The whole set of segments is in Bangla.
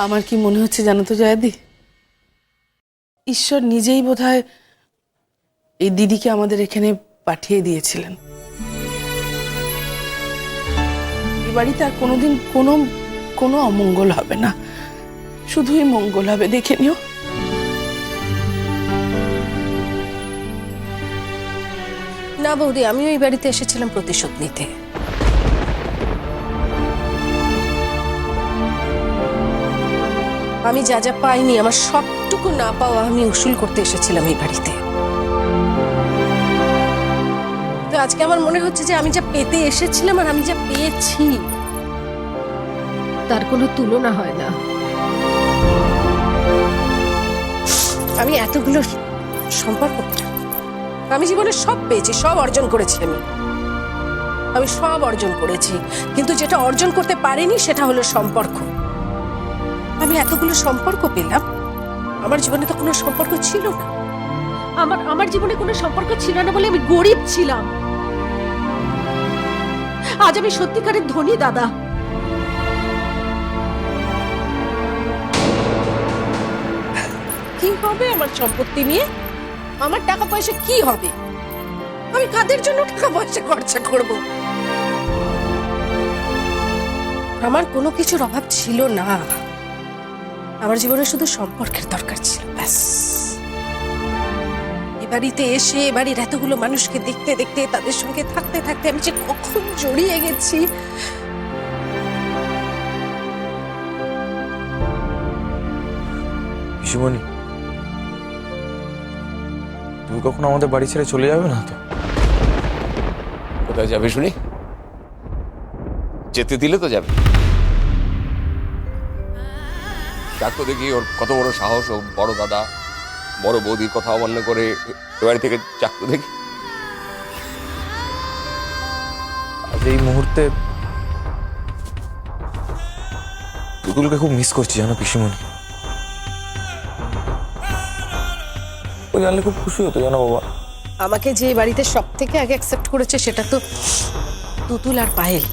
আমার কি মনে হচ্ছে জানো তো জয়াদি, ঈশ্বর নিজেই বোধহয় এই দিদিকে আমাদের এখানে পাঠিয়ে দিয়েছিলেন। এই বাড়িতে আর কোনোদিন কোনো অমঙ্গল হবে না, শুধুই মঙ্গল হবে, দেখে নিও। না বৌদি, আমিও এই বাড়িতে এসেছিলাম প্রতিশোধ নিতে। আমি যা যা পাইনি, আমার সবটুকু না পাওয়া আমি উসুল করতে এসেছিলাম এই বাড়িতে। তো আজকে আমার মনে হচ্ছে যে আমি যা পেতে এসেছিলাম আর আমি যা পেয়েছি তার কোনো তুলনা হয় না। আমি এতগুলো সম্পর্ক, আমি জীবনে সব পেয়েছি, সব অর্জন করেছি। আমি সব অর্জন করেছি, কিন্তু যেটা অর্জন করতে পারিনি সেটা হলো সম্পর্ক। আমি এতগুলো সম্পর্ক পেলাম, আমার জীবনে তো কোনো সম্পর্ক ছিল না। আমার জীবনে কোনো সম্পর্ক ছিল না বলে আমি গরিব ছিলাম। আজ আমি সত্যিকারের ধনী দাদা। কি হবে আমার সম্পত্তি নিয়ে? আমার টাকা পয়সা কি হবে? আমি কাদের জন্য টাকা পয়সা খরচা করব? আমার কোনো কিছুর অভাব ছিল না। আমার জীবনে শুধু সম্পর্কের দরকার ছিল, ব্যাস। এ বাড়িতে এসে এ বাড়ির এতগুলো মানুষকে দেখতে দেখতে, তাদের সঙ্গে থাকতে থাকতে আমি যে কখন জড়িয়ে গেছি। পিসিমণি, তুমি কখনো আমাদের বাড়ি ছেড়ে চলে যাবে না তো? কোথায় যাবে শুনি? যেতে দিলে তো যাবে। ডাক্তার দেখি ওর কত বড় সাহস, ও বড় দাদা বড় বৌদির কথা অমান্য করে এ বাড়ি থেকে চাকু দেখি। আজ এই মুহূর্তে তুতুলকে খুব মিস করছি জানো পিসিমণি। ও জানলে খুব খুশি হতো জানো বাবা। আমাকে যে বাড়িতে সব থেকে আগে অ্যাকসেপ্ট করেছে সেটা তো তুতুল আর পায়েল।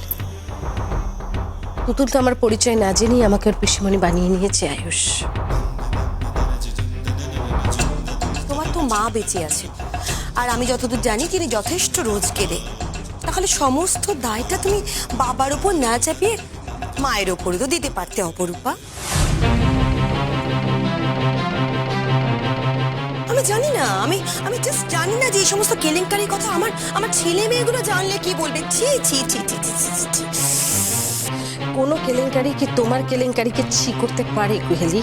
তুতুল তো আমার পরিচয় না জেনেই আমাকে ওর পিসিমণি বানিয়ে নিয়েছে আয়ুষ। তোমার তো মা বেঁচে আছেন, আর আমি যতদূর জানি তিনি যথেষ্ট রোজগেরে। তাহলে সমস্ত দায়টা তুমি বাবার ওপর না চাপিয়ে মায়ের ওপরে তো দিতে পারতে অপরূপা। আমি জানি না, আমি জাস্ট জানি না যে এই সমস্ত কেলেঙ্কারির কথা আমার ছেলে মেয়েগুলো জানলে কি বলবে। ছি ছি ছি ছি ছি ছি ছি। কোনো কেলেঙ্কারি কি তোমার কেলেঙ্কারিকে ছি করতে পারে কুহেলি?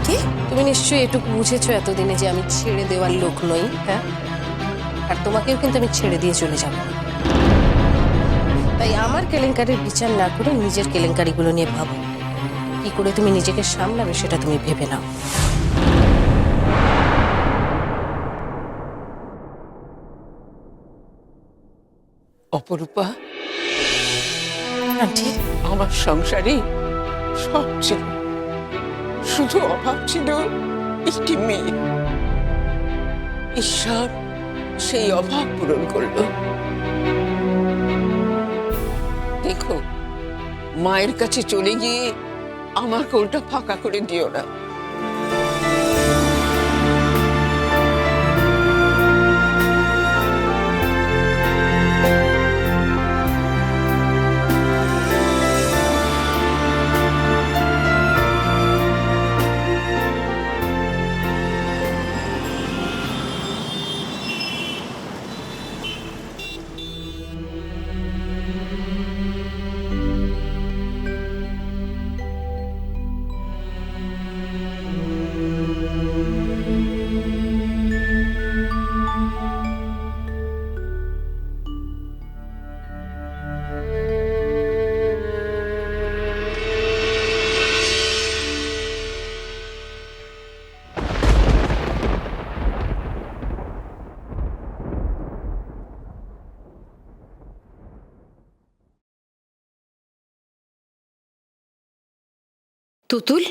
কি? তুমি নিশ্চয়ই এটুকু বুঝেছো এতদিনে যে আমি ছেড়ে দেওয়ার লোক নই। হ্যাঁ, আর তোমাকেও কিন্তু আমি ছেড়ে দিয়ে চলে যাব না। তাই আমার কেলেঙ্কারির বিচার না করে নিজের কেলেঙ্কারিগুলো নিয়ে ভাবো। কি করে তুমি নিজেকে সামলাবে সেটা তুমি ভেবে নাও। অপরূপা, আন্টি, আমার সংসারে সব ছিল, শুধু অভাব ছিল একটি মেয়ে। ঈশ্বর সেই অভাব পূরণ করলো। দেখো, মায়ের কাছে চলে গিয়ে আমার কোলটা ফাঁকা করে দিও না। তুতুল,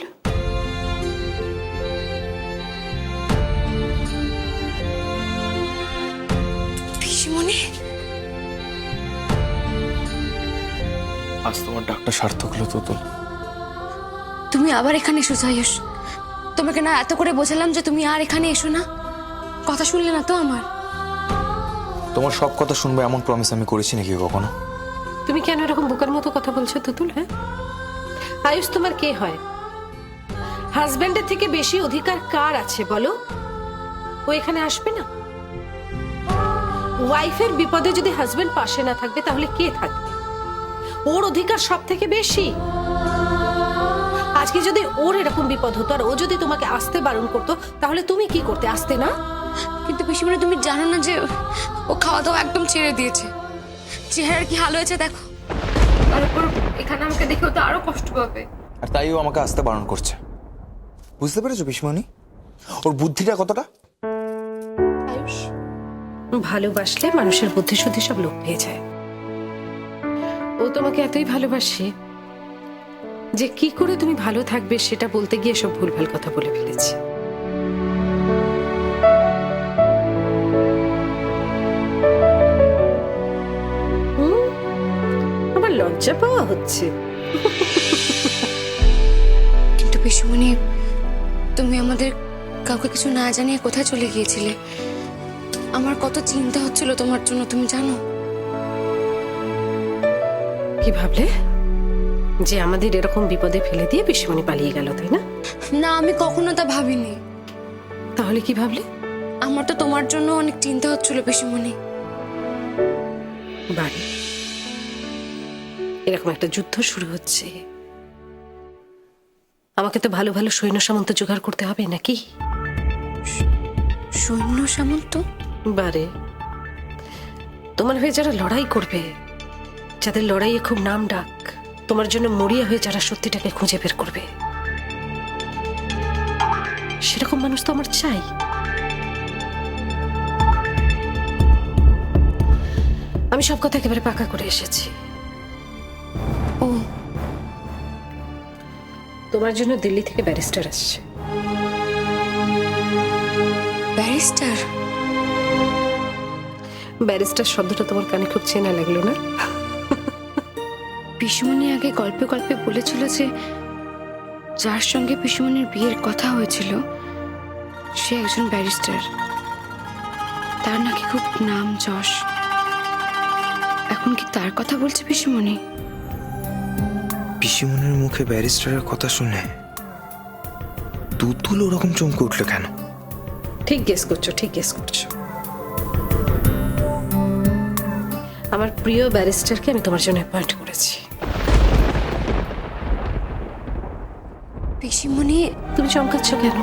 পিসিমণি, আজ তোমার ডাকটা সার্থক হলো তুতুল। তুমি আবার এখানে এসো আয়ুষ। তোমাকে না এত করে বোঝালাম যে তুমি আর এখানে এসো না, কথা শুনলে না তো আমার। তোমার সব কথা শুনবে এমন প্রমিস আমি করেছি নাকি কখনো? তুমি কেন এরকম বোকার মতো কথা বলছো তুতুল? হ্যাঁ, আয়ুষ তোমার কে হয়? হাজবেন্ডের থেকে বেশি অধিকার কার আছে বলো? ও এখানে আসবে না? ওয়াইফের বিপদে যদি হাজবেন্ড পাশে না থাকবে তাহলে কে থাকবে? ওর অধিকার সব থেকে বেশি। আজকে যদি ওর এরকম বিপদ হতো আর ও যদি তোমাকে আসতে বারণ করতো তাহলে তুমি কি করতে? আসতে না? কিন্তু পিসিমণি তুমি জানো না যে ও খাওয়া দাওয়া একদম ছেড়ে দিয়েছে, চেহারা কি হাল হয়েছে দেখো। তারপর এখানে আমাকে দেখেও তো আরো কষ্ট পাবে। আর তাই ও আমাকে আসতে বারণ করছে। বুঝতে পেরেছো পিসমণি ওর বুদ্ধিটা কতটা? আয়ুষ, ভালোবাসলে মানুষের বুদ্ধি শুদ্ধি সব লোপ পেয়ে যায়। ও তোমাকে এতই ভালোবাসে যে কি করে তুমি ভালো থাকবে সেটা বলতে গিয়ে সব ভুলভাল কথা বলে ফেলেছে। আমার লজ্জা পাওয়া হচ্ছে। কিন্তু পিসিমণি তুমি আমাদের কাউকে কিছু না জানিয়ে কোথায় চলে গিয়েছিলে? আমার কত চিন্তা হচ্ছিল তোমার জন্য, তুমি জানো। কি ভাবলে? যে আমাদের এরকম বিপদে ফেলে দিয়ে পিসিমণি পালিয়ে গেল, তাই না? না, আমি কখনো তা ভাবিনি। তাহলে কি ভাবলে? আমার তো তোমার জন্য অনেক চিন্তা হচ্ছিল পিসিমণি। বাড়ি এরকম একটা যুদ্ধ শুরু হচ্ছে, আমাকে তো ভালো ভালো সৈন্য সামন্ত জোগাড় করতে হবে নাকি? সৈন্য সামন্ত? বারে, তোমার হয়ে যারা লড়াই করবে, যাদের লড়াইয়ে খুব নাম ডাক, তোমার জন্য মরিয়া হয়ে যারা সত্যিটাকে খুঁজে বের করবে, সেরকম মানুষ তো আমার চাই। আমি সব কথা একেবারে পাকা করে এসেছি। ও, তোমার জন্য দিল্লি থেকে ব্যারিস্টার আসছে। ব্যারিস্টার? ব্যারিস্টার শব্দটা তোমার কানে খুব চেনা লাগলো না? পিসিমণি আগে গল্পে গল্পে বলেছিল যে যার সঙ্গে পিসিমণির বিয়ের কথা হয়েছিল সে একজন ব্যারিস্টার, তার নাকি খুব নাম যশ। এখন কি তার কথা বলছে পিসিমণি? পিসিমণির মুখে ব্যারিস্টারের কথা শুনে তুতুল ওরকম চমকে উঠলো কেন? ঠিক গেস করছো, ঠিক গেস করছো। আমার প্রিয় ব্যারিস্টারকে আমি তোমার জন্য অ্যাপয়েন্ট করেছি। পিসিমণি, তুমি চমকাচ্ছ কেন?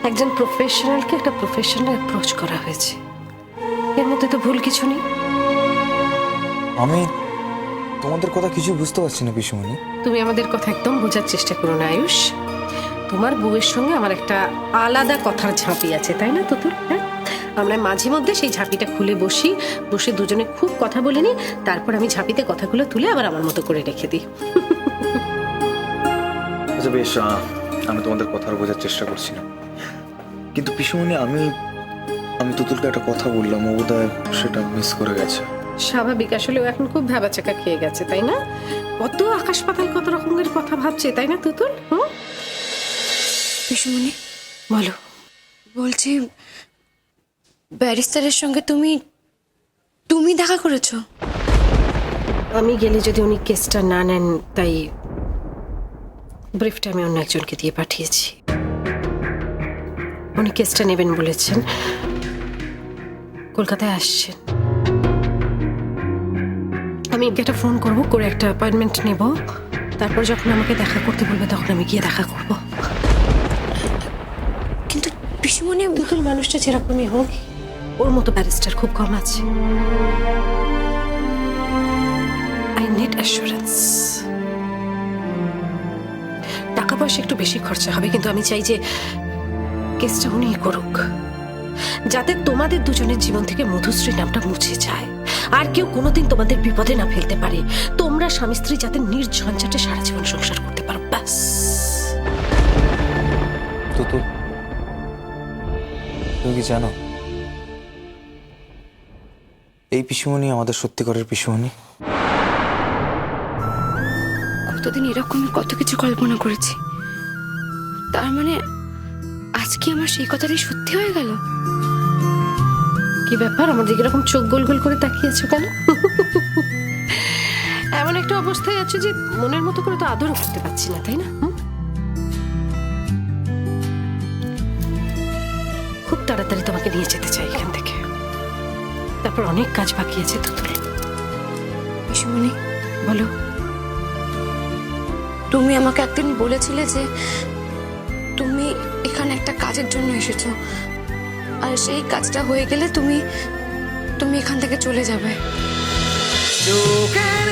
একজন প্রফেশনালকে একটা প্রফেশনাল অ্যাপ্রোচ করা হয়েছে, এর মধ্যে তো ভুল কিছু নেই। আমি তোমাদের কথা কিছু বুঝতে পারছি না পিসমণি। তুমি আমাদের কথা একদম বোঝার চেষ্টা করো না আয়ুষ। তোমার বউয়ের সঙ্গে আমার একটা আলাদা কথার ঝাঁপি আছে, তাই না তুতুল? হ্যাঁ, আমরা মাঝে মধ্যে সেই ঝাঁপিটা খুলে বসে দুজনে খুব কথা বলে নিই, তারপর আমি ঝাঁপিতে কথাগুলো তুলে আবার আমার মতো করে রেখে দিই। আচ্ছা বেশ, আমি তোমাদের কথা বোঝার চেষ্টা করছি না, কিন্তু পিসমণি আমি তুতুলকে একটা কথা বললাম, ও বোধহয় সেটা মিস করে গেছে। স্বাভাবিক, আসলে ও এখন খুব ভ্যাবাচাকা খেয়ে গেছে, তাই না? কত আকাশ পাতাল কত রকমের কথা ভাবছে, তাই না তুতুল? পিসিমণি বলো। বলছি, ব্যারিস্টারের সঙ্গে তুমি দেখা করেছো? আমি গেলে যদি উনি কেসটা না নেন, তাই ব্রিফটা আমি অন্য একজনকে দিয়ে পাঠিয়েছি। উনি কেসটা নেবেন বলেছেন, কলকাতায় আসছেন। আমি একটা ফোন করব, করে একটা অ্যাপয়েন্টমেন্ট নেব, তারপর যখন আমাকে দেখা করতে বলবে তখন আমি গিয়ে দেখা করব। কিন্তু পিসিমণি, দুটোর মানুষটা যেরকমই হোক, ওর মতো ব্যারিস্টার খুব কম আছে। I need assurance. টাকা পয়সা একটু বেশি খরচা হবে, কিন্তু আমি চাই যে কেসটা উনিই করুক, যাতে তোমাদের দুজনের জীবন থেকে মধুশ্রী নামটা মুছে যায়, আর কেউ কোনোদিন তোমাদের বিপদে না ফেলতে পারে। তোমরা স্বামী স্ত্রী যাতে নির্ঝঞ্ঝাটে সারা জীবন সংসার করতে পারো, ব্যাস। তুতুল, তুমি কি জানো এই পিসমণি আমাদের সত্যিকারের পিসমণি? এতদিন এরকমই কত কিছু কল্পনা করেছি, তার মানে আজকে আমার সেই কথাটাই সত্যি হয়ে গেল। কি ব্যাপার, আমাদের এরকম চোখ গোল গোল করে তাকিয়েছো কেন? এমন একটা অবস্থায় আছো যে মনের মতো করে তো আদরও করতে পারছি না, তাই না? খুব তাড়াতাড়ি তোমাকে নিয়ে যেতে চাই এখান থেকে, তারপর অনেক কাজ বাকি আছে তুতুল। পিসিমণি, বলো। তুমি আমাকে একদিন বলেছিলে যে তুমি এখানে একটা কাজের জন্য এসেছো, আর সেই কাজটা হয়ে গেলে তুমি এখান থেকে চলে যাবে। চোখের